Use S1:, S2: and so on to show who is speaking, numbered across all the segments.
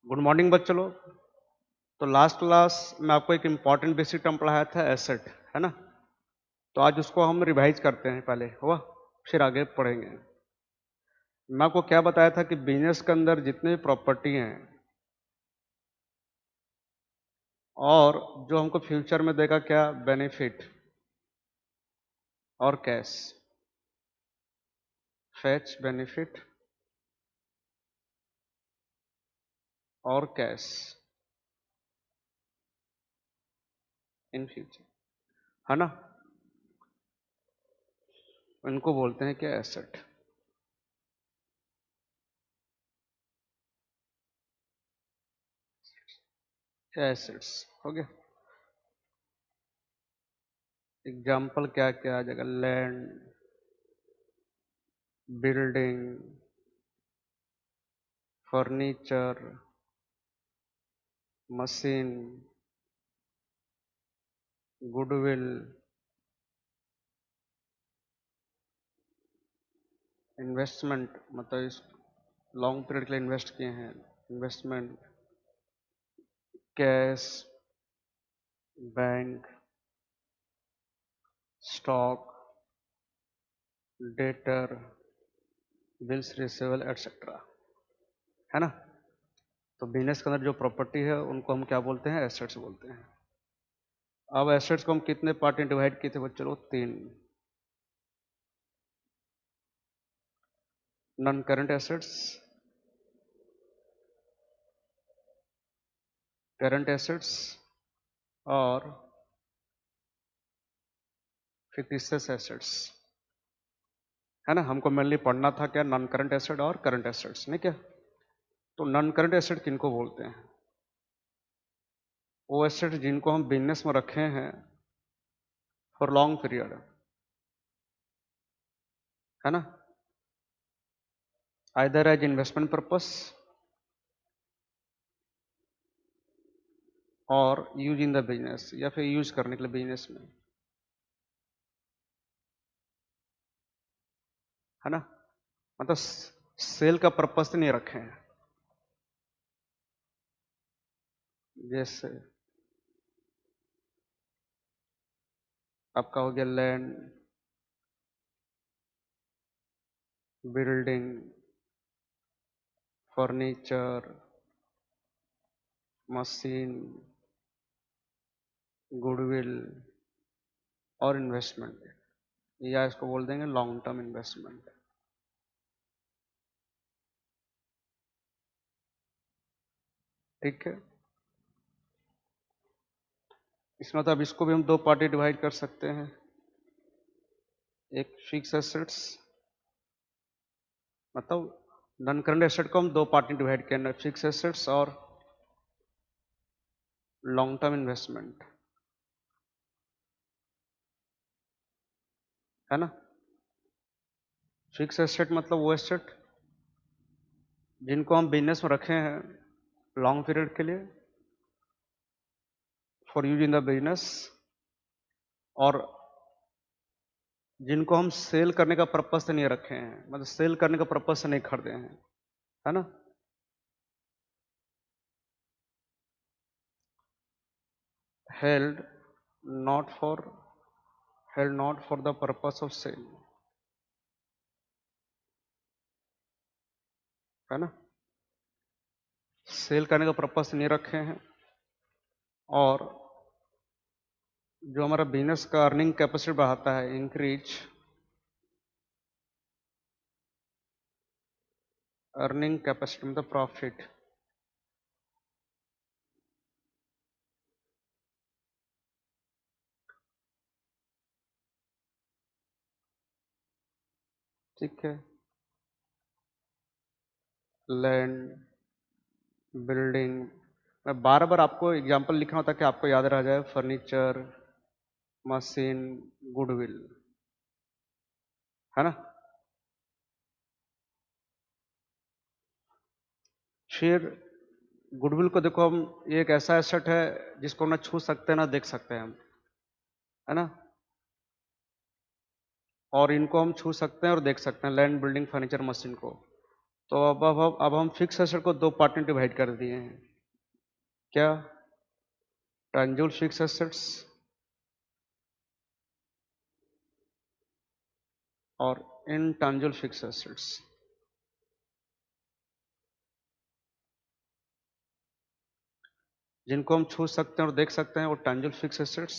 S1: Good morning बच्चों लोग। तो लास्ट क्लास में आपको एक इम्पॉर्टेंट बेसिक टर्म पढ़ाया था, एसेट, है ना। तो आज उसको हम रिवाइज करते हैं, पहले हुआ फिर आगे पढ़ेंगे। मैं आपको क्या बताया था कि बिजनेस के अंदर जितने भी प्रॉपर्टी हैं और जो हमको फ्यूचर में देगा क्या बेनिफिट और कैश, फैच बेनिफिट और कैश इन फ्यूचर, है ना। इनको बोलते हैं क्या, एसेट। एसेट्स हो गया। एग्जाम्पल क्या क्या आ जाएगा, land, building, furniture, machine, goodwill, investment, मतलब इस लॉन्ग पीरियड के लिए इन्वेस्ट किए हैं, investment, cash, bank, stock, debtor, bills receivable etcetera, है ना। तो बिजनेस के अंदर जो प्रॉपर्टी है उनको हम क्या बोलते हैं, एसेट्स बोलते हैं। अब एसेट्स को हम कितने पार्ट में डिवाइड किए थे बच्चों लोग, 3। Non current assets, current assets और फिक्टिशियस एसेट्स, है ना। हमको मेनली पढ़ना था क्या, नॉन करंट एसेट और करंट एसेट्स, नहीं क्या। तो नॉन करंट एसेट किनको बोलते हैं, वो एसेट जिनको हम बिजनेस में रखे हैं फॉर लॉन्ग पीरियड, है ना। आइदर एज इन्वेस्टमेंट पर्पस और यूज इन द बिजनेस, या फिर यूज करने के लिए बिजनेस में, है ना। मतलब सेल का पर्पस नहीं रखे हैं। जैसे आपका हो गया land, building, furniture, machine, goodwill और इन्वेस्टमेंट, या इसको बोल देंगे लॉन्ग टर्म इन्वेस्टमेंट। ठीक है। इसमें मतलब इसको भी हम 2 पार्टी डिवाइड कर सकते हैं, एक फिक्स एसेट्स, मतलब नॉन करंट एसेट को हम 2 पार्ट में डिवाइड किया, फिक्स एसेट्स और लॉन्ग टर्म इन्वेस्टमेंट, है ना। फिक्स एसेट मतलब वो एसेट जिनको हम बिजनेस में रखे हैं लॉन्ग पीरियड के लिए for use in the business, और जिनको हम सेल करने का पर्पज से नहीं रखे हैं, मतलब सेल करने का पर्पज से नहीं खरीदे हैं, है ना। Held not for, held not for the purpose of sale, है ना। सेल करने का पर्पज से नहीं रखे हैं, और जो हमारा बिजनेस का अर्निंग कैपेसिटी बढ़ाता है, इंक्रीज अर्निंग कैपेसिटी मतलब प्रॉफिट, ठीक है। लैंड, बिल्डिंग, मैं बार बार आपको एग्जांपल लिखना होता है कि आपको याद रह जाए, फर्नीचर, मशीन, गुडविल, है ना। फिर गुडविल को देखो, हम ये एक ऐसा एसेट है जिसको ना छू सकते हैं ना देख सकते हैं हम, है ना। और इनको हम छू सकते हैं और देख सकते हैं, लैंड, बिल्डिंग, फर्नीचर, मशीन को। तो अब हम फिक्स एसेट को दो पार्ट में डिवाइड कर दिए हैं। क्या? टैंजिबल फिक्स एसेट्स और इनटैंजिबल फिक्स एसेट्स। जिनको हम छू सकते हैं और देख सकते हैं वो tangible fix assets,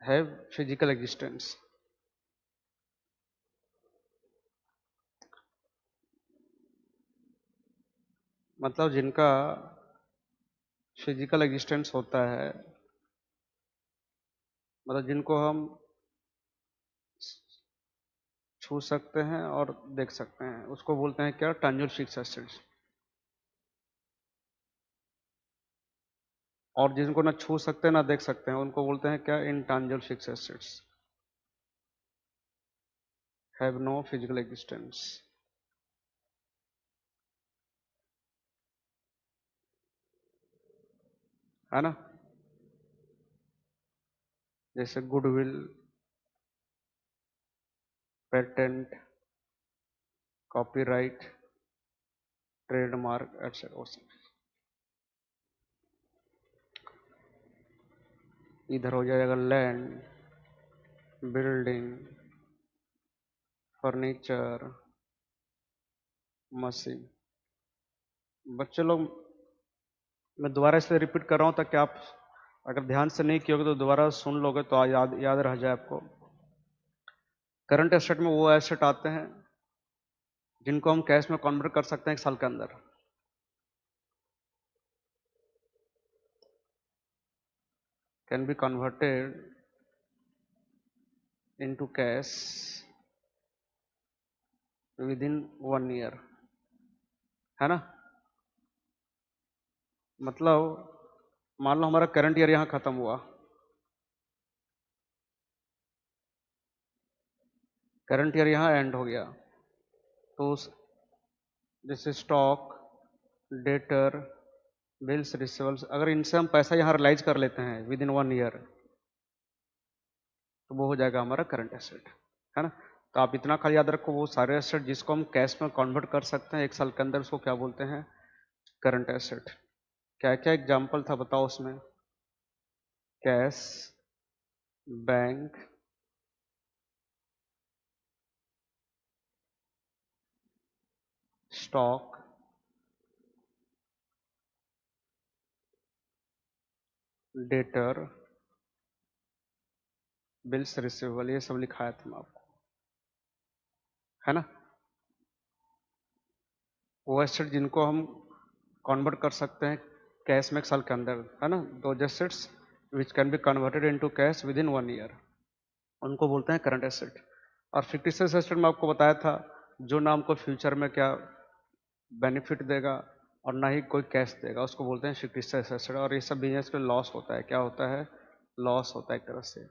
S1: have physical existence. मतलब जिनका फिजिकल एग्जिस्टेंस होता है, मतलब जिनको हम छू सकते हैं और देख सकते हैं, उसको बोलते हैं क्या? Tangible fix assets. और जिनको ना छू सकते हैं ना देख सकते हैं उनको बोलते हैं क्या? Intangible fix assets, have no physical existence. है ना? जैसे goodwill, patent, copyright, trademark etcetera. इधर हो जाएगा लैंड, बिल्डिंग, फर्नीचर, मशीन। बच्चे लोग, मैं दोबारा इसलिए रिपीट कर रहा हूं ताकि आप अगर ध्यान से नहीं कियोगे तो दोबारा सुन लोगे तो याद याद रह जाए आपको। करंट एसेट में वो एसेट आते हैं जिनको हम कैश में कन्वर्ट कर सकते हैं 1 साल के अंदर। Can be converted into cash with in 1 year. है ना? मतलब मान लो हमारा करंट ईयर यहां खत्म हुआ, करंट ईयर यहां एंड हो गया, तो जैसे स्टॉक, डेटर, बिल्स, रिसीवेबल्स, अगर इनसे हम पैसा यहाँ रिलाइज कर लेते हैं विद इन 1 ईयर तो वो हो जाएगा हमारा करंट एसेट। है ना? तो आप इतना खाली याद रखो, वो सारे एसेट जिसको हम कैश में कन्वर्ट कर सकते हैं 1 साल के अंदर उसको क्या बोलते हैं? Current asset. क्या क्या एग्जाम्पल था बताओ उसमें? Cash, bank, stock, debtor, bills receivable, ये सब लिखाया था मैं आपको। है ना? वो एसेट जिनको हम कन्वर्ट कर सकते हैं कैश में 1 साल के अंदर, है ना, दो assets which can be converted into cash with in 1 year, उनको बोलते हैं करंट एसेट। और फिक्टिशियस एसेट में आपको बताया था जो ना हमको फ्यूचर में क्या बेनिफिट देगा और ना ही कोई कैश देगा, उसको बोलते हैं फिक्टिशियस एसेट। और ये सब बिजनेस में लॉस होता है। क्या होता है? लॉस होता है एक तरह से।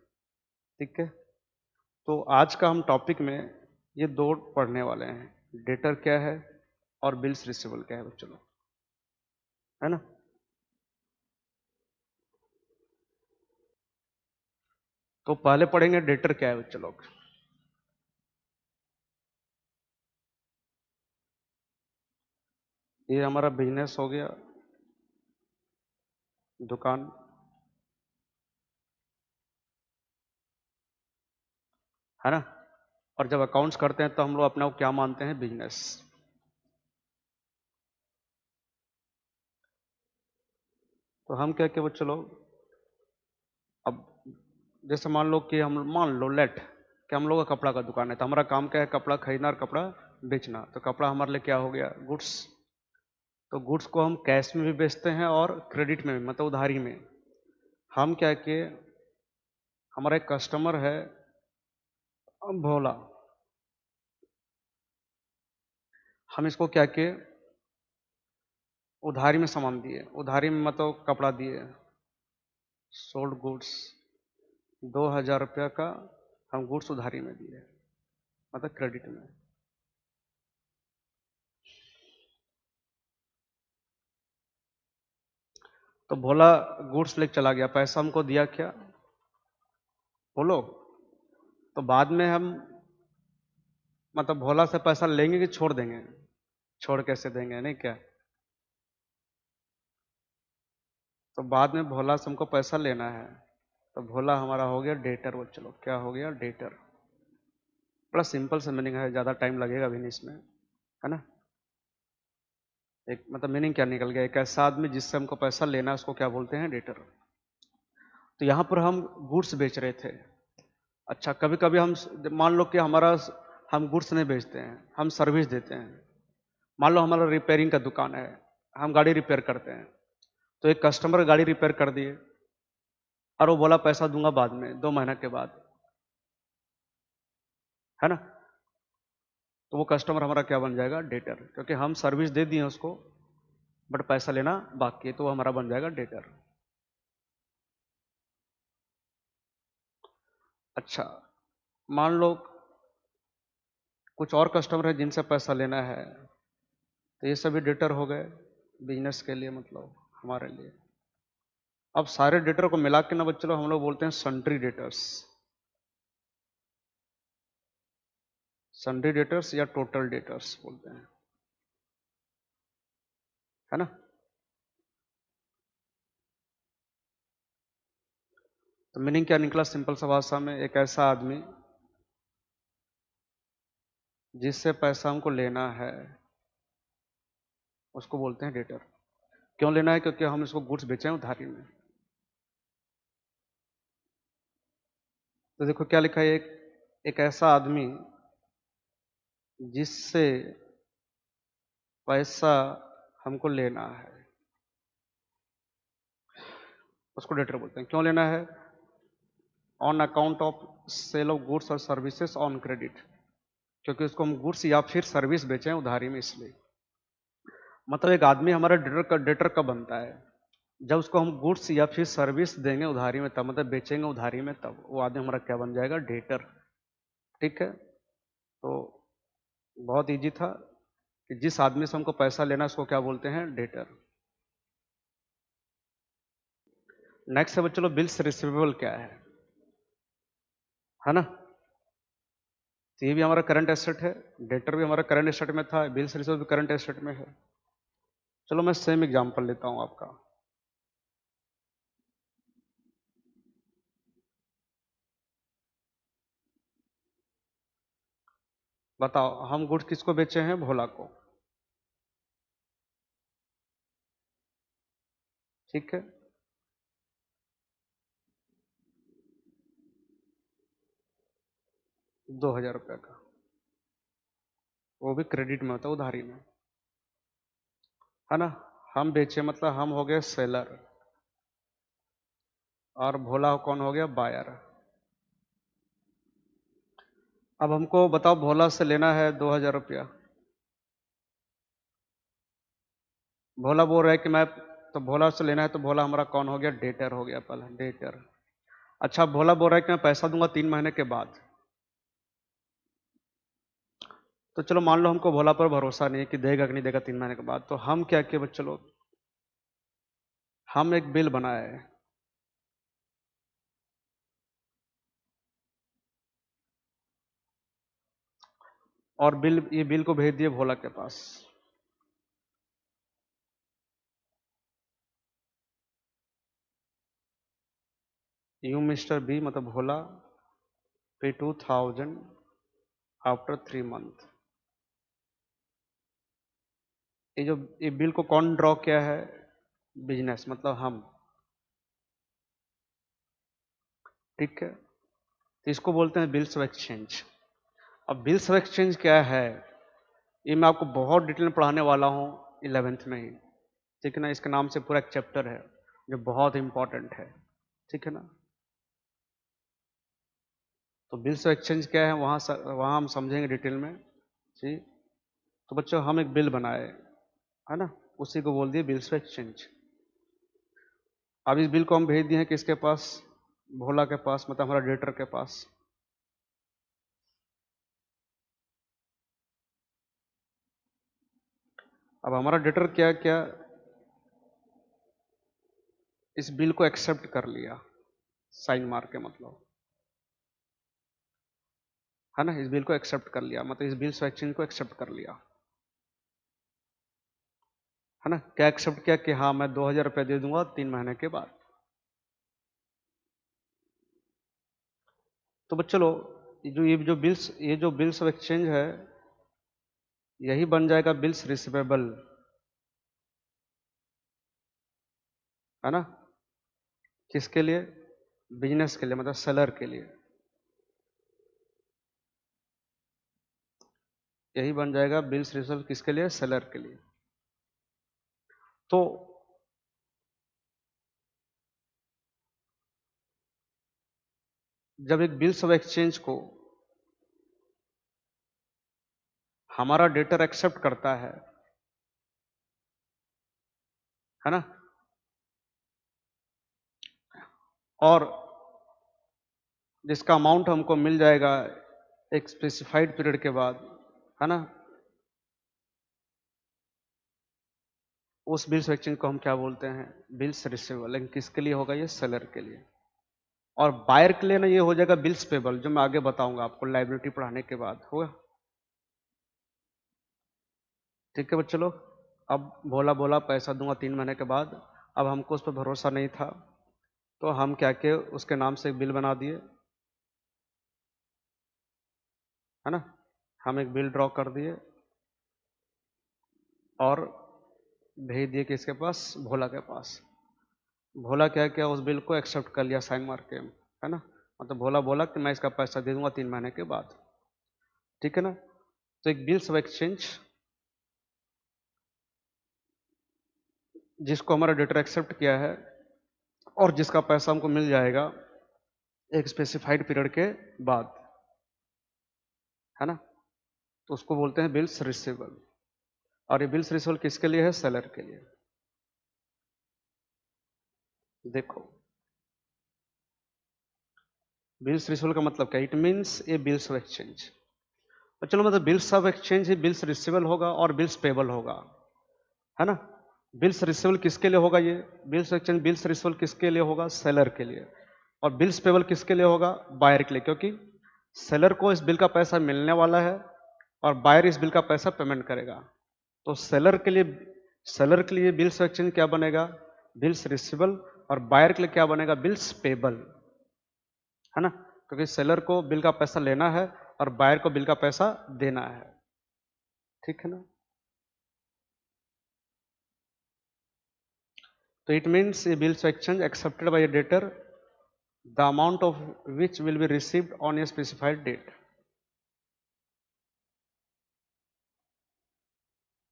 S1: ठीक है? तो आज का हम टॉपिक में ये दो पढ़ने वाले हैं, डेटर क्या है और बिल्स रिसीवेबल क्या है बच्चों लोग। है ना? तो पहले पढ़ेंगे डेटर क्या है बच्चों लोग। ये हमारा बिजनेस हो गया, दुकान। है ना? और जब अकाउंट्स करते हैं तो हम लोग अपने को क्या मानते हैं? बिजनेस। तो हम क्या क्या बच्चों लोग, अब जैसे मान लो कि हम मान लो लेट कि हम लोग का कपड़ा का दुकान है, तो हमारा काम क्या है? कपड़ा खरीदना और कपड़ा बेचना। तो कपड़ा हमारे लिए क्या हो गया? गुड्स। तो गुड्स को हम कैश में भी बेचते हैं और क्रेडिट में भी, मतलब उधारी में। हम क्या किए, हमारा एक कस्टमर है भोला, हम इसको क्या किए? उधारी में सामान दिए, उधारी में मतलब कपड़ा दिए, सोल्ड गुड्स, 2,000 रुपया का हम गुड्स उधारी में दिए, मतलब क्रेडिट में। तो भोला गुड्स लेके चला गया, पैसा हमको दिया क्या? बोलो। तो बाद में हम मतलब भोला से पैसा लेंगे कि छोड़ देंगे? छोड़ कैसे देंगे, नहीं क्या? तो बाद में भोला से हमको पैसा लेना है, तो भोला हमारा हो गया डेटर। वो चलो क्या हो गया, डेटर। बड़ा सिंपल सा मीनिंग है, ज़्यादा टाइम लगेगा भी नहीं इसमें, है ना। एक मतलब मीनिंग क्या निकल गया, एक ऐसा आदमी जिससे हमको पैसा लेना है उसको क्या बोलते हैं, डेटर। तो यहाँ पर हम गुड्स बेच रहे थे। अच्छा, कभी कभी हम मान लो कि हमारा हम गुड्स नहीं बेचते हैं, हम सर्विस देते हैं। मान लो हमारा रिपेयरिंग का दुकान है, हम गाड़ी रिपेयर करते हैं। तो एक कस्टमर गाड़ी रिपेयर कर दिए और वो बोला पैसा दूंगा बाद में, 2 महीना के बाद, है ना। तो वो कस्टमर हमारा क्या बन जाएगा, डेटर, क्योंकि हम सर्विस दे दिए उसको बट पैसा लेना बाकी है, तो वो हमारा बन जाएगा डेटर। अच्छा, मान लो कुछ और कस्टमर है जिनसे पैसा लेना है, तो ये सभी डेटर हो गए बिजनेस के लिए, मतलब हमारे लिए। अब सारे डेटर को मिला के ना बच्चों हम लोग बोलते हैं सन्ड्री डेटर्स। सन्ड्री डेटर्स या टोटल डेटर्स बोलते हैं, है ना। तो मीनिंग क्या निकला सिंपल सा भाषा में, एक ऐसा आदमी जिससे पैसा हमको लेना है उसको बोलते हैं डेटर। क्यों लेना है, क्योंकि हम इसको गुड्स बेचे हैं उधारी में। तो देखो क्या लिखा है, एक ऐसा आदमी जिससे पैसा हमको लेना है उसको डेटर बोलते हैं। क्यों लेना है, on account of sale of goods और सर्विसेज ऑन क्रेडिट, क्योंकि उसको हम गुड्स या फिर सर्विस बेचे हैं उधारी में, इसलिए। मतलब एक आदमी हमारा डेटर कब बनता है, जब उसको हम गुड्स या फिर सर्विस देंगे उधारी में, तब मतलब बेचेंगे उधारी में, तब वो आदमी हमारा क्या बन जाएगा, डेटर। ठीक है। तो बहुत इजी था कि जिस आदमी से हमको पैसा लेना उसको क्या बोलते हैं, डेटर। नेक्स्ट है चलो, बिल्स रिसीवेबल क्या है ना। तो ये भी हमारा करंट एसेट है, डेटर भी हमारा करंट एसेट में था, बिल्स रिसीवेबल भी करंट एसेट में है। चलो मैं सेम एग्जांपल लेता हूं आपका। बताओ, हम गुड्स किसको बेचे हैं, भोला को। ठीक है। 2,000 रुपये का, वो भी क्रेडिट में होता है, उधारी में, है ना। हम बेचे मतलब हम हो गए सेलर और भोला कौन हो गया, बायर। अब हमको बताओ भोला से लेना है 2,000 रुपया। भोला बोल रहा है कि मैं, तो भोला से लेना है तो भोला हमारा कौन हो गया, डेटर हो गया, पहले डेटर। अच्छा, भोला बोल रहा है कि मैं पैसा दूंगा 3 महीने के बाद। तो चलो मान लो हमको भोला पर भरोसा नहीं है कि देगा कि नहीं देगा 3 महीने के बाद, तो हम क्या किए बच्चे लोग, हम एक बिल बनाए, और ये बिल को भेज दिए भोला के पास। यू मिस्टर बी मतलब भोला पे 2,000 आफ्टर 3 मंथ। ये बिल को कौन ड्रॉ किया है, बिजनेस मतलब हम। ठीक है। तो इसको बोलते हैं बिल्स ऑफ एक्सचेंज। अब बिल्स ऑफ एक्सचेंज क्या है, ये मैं आपको बहुत डिटेल में पढ़ाने वाला हूँ 11th में ही। ठीक है ना, इसके नाम से पूरा एक चैप्टर है जो बहुत इंपॉर्टेंट है। ठीक है ना। तो बिल्स ऑफ एक्सचेंज क्या है, वहाँ हम समझेंगे डिटेल में। जी। तो बच्चों हम एक बिल बनाए, है ना, उसी को बोल दिए बिल्स ऑफ एक्सचेंज। अब इस बिल को हम भेज दिए हैं किसके पास, भोला के पास, मतलब हमारा डेटर के पास। अब हमारा डेटर क्या क्या, इस बिल को एक्सेप्ट कर लिया, साइन मार के मतलब। है ना, इस बिल को एक्सेप्ट कर लिया, मतलब इस बिल्स ऑफ एक्सचेंज को एक्सेप्ट कर लिया, है ना। क्या एक्सेप्ट किया कि हाँ मैं 2000 रुपये दे दूंगा 3 महीने के बाद। तो बस चलो, ये जो बिल्स ऑफ एक्सचेंज है, यही बन जाएगा बिल्स रिसीवेबल, है ना। किसके लिए? बिजनेस के लिए, मतलब सेलर के लिए। यही बन जाएगा बिल्स रिसीवेबल, किसके लिए? सेलर के लिए। तो जब एक बिल्स ऑफ एक्सचेंज को हमारा डेटर एक्सेप्ट करता है ना, और जिसका अमाउंट हमको मिल जाएगा एक स्पेसिफाइड पीरियड के बाद, है ना, उस बिल्स ऑफ एक्सचेंज को हम क्या बोलते हैं? Bills receivable. लेकिन किसके लिए होगा? ये सेलर के लिए। और बायर के लिए ना ये हो जाएगा बिल्स पेबल, जो मैं आगे बताऊंगा आपको लाइबिलिटी पढ़ाने के बाद, होगा। ठीक है बच्चों लोग, अब भोला बोला पैसा दूंगा 3 महीने के बाद, अब हमको उस पर भरोसा नहीं था, तो हम क्या किए, उसके नाम से एक बिल बना दिए, है ना। हम एक बिल ड्रॉ कर दिए और भेज दिए किसके पास? भोला के पास। भोला क्या किया, उस बिल को एक्सेप्ट कर लिया साइन मार के, है ना। मतलब भोला बोला कि मैं इसका पैसा दे दूंगा 3 महीने के बाद, ठीक है ना। तो एक बिल्स ऑफ एक्सचेंज जिसको हमारा डेटर एक्सेप्ट किया है और जिसका पैसा हमको मिल जाएगा एक स्पेसिफाइड पीरियड के बाद, है ना, तो उसको बोलते हैं बिल्स रिसीवेबल। और ये बिल्स रिसीवेबल किसके लिए है? सेलर के लिए। देखो, बिल्स रिसीवेबल का मतलब क्या? It means A bills of exchange. तो चलो, मतलब bills of exchange he bills receivable होगा और बिल्स पेबल होगा, है ना। बिल्स रिसीवेबल किसके लिए होगा? ये बिल्स एक्सचेंज बिल्स रिसीवेबल किसके लिए होगा? सेलर के लिए। और बिल्स पेबल किसके लिए होगा? बायर के लिए, क्योंकि सेलर को इस बिल का पैसा मिलने वाला है और बायर इस बिल का पैसा पेमेंट करेगा। तो सेलर के लिए बिल्स एक्सचेंज क्या बनेगा? Bills receivable. और बायर के लिए क्या बनेगा? बिल्स पेबल, है ना, क्योंकि सेलर को बिल का पैसा लेना है और बायर को बिल का पैसा देना है, ठीक है ना। तो it means A bills exchange accepted by A debtor the amount of which will be received on a specified date।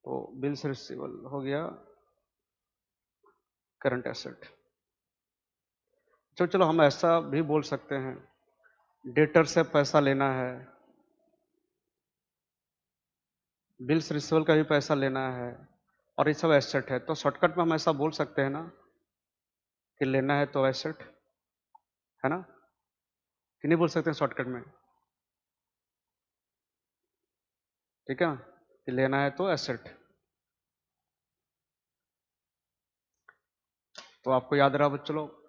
S1: तो बिल्स रिसीवेबल हो गया करंट एसेट। चलो हम ऐसा भी बोल सकते हैं, डेटर से पैसा लेना है, बिल्स रिसीवेबल का भी पैसा लेना है, और ये सब एसेट है, तो शॉर्टकट में हम ऐसा बोल सकते हैं ना कि लेना है तो एसेट, है ना, कि नहीं बोल सकते हैं शॉर्टकट में? ठीक है, कि लेना है तो एसेट। तो आपको याद रहा बच्चों लोग,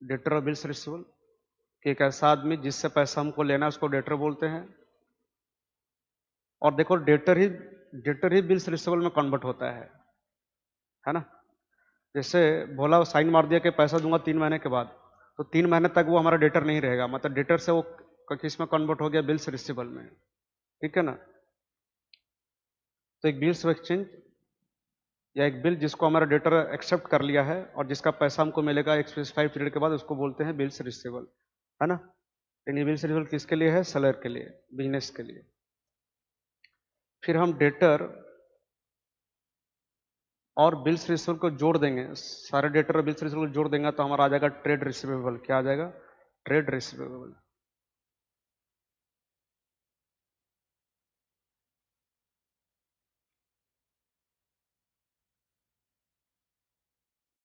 S1: डेटर और बिल्स रिसीवेबल कि एक ऐसा आदमी जिससे पैसा हमको लेना है उसको डेटर बोलते हैं। और देखो, डेटर ही बिल्स रिसीवेबल में कन्वर्ट होता है ना। जैसे भोला साइन मार दिया कि पैसा दूंगा 3 महीने के बाद, तो 3 महीने तक वो हमारा डेटर नहीं रहेगा, मतलब डेटर से वो किस में कन्वर्ट हो गया? बिल्स रिसीवेबल में, ठीक है ना। तो एक बिल्स ऑफ एक्सचेंज या एक बिल जिसको हमारा डेटर एक्सेप्ट कर लिया है और जिसका पैसा हमको मिलेगा एक स्पेसिफाइड पीरियड के बाद, उसको बोलते हैं बिल्स रिसीवेबल, है ना। लेकिन ये बिल्स रिसीवेबल किसके लिए है? सेलर के लिए, बिजनेस के लिए। फिर हम डेटर और बिल्स रिसीवेबल को जोड़ देंगे, सारे डेटर और बिल्स रिसीवेबल को जोड़ देंगे तो हमारा आ जाएगा ट्रेड रिसीवेबल। क्या आ जाएगा? Trade receivable.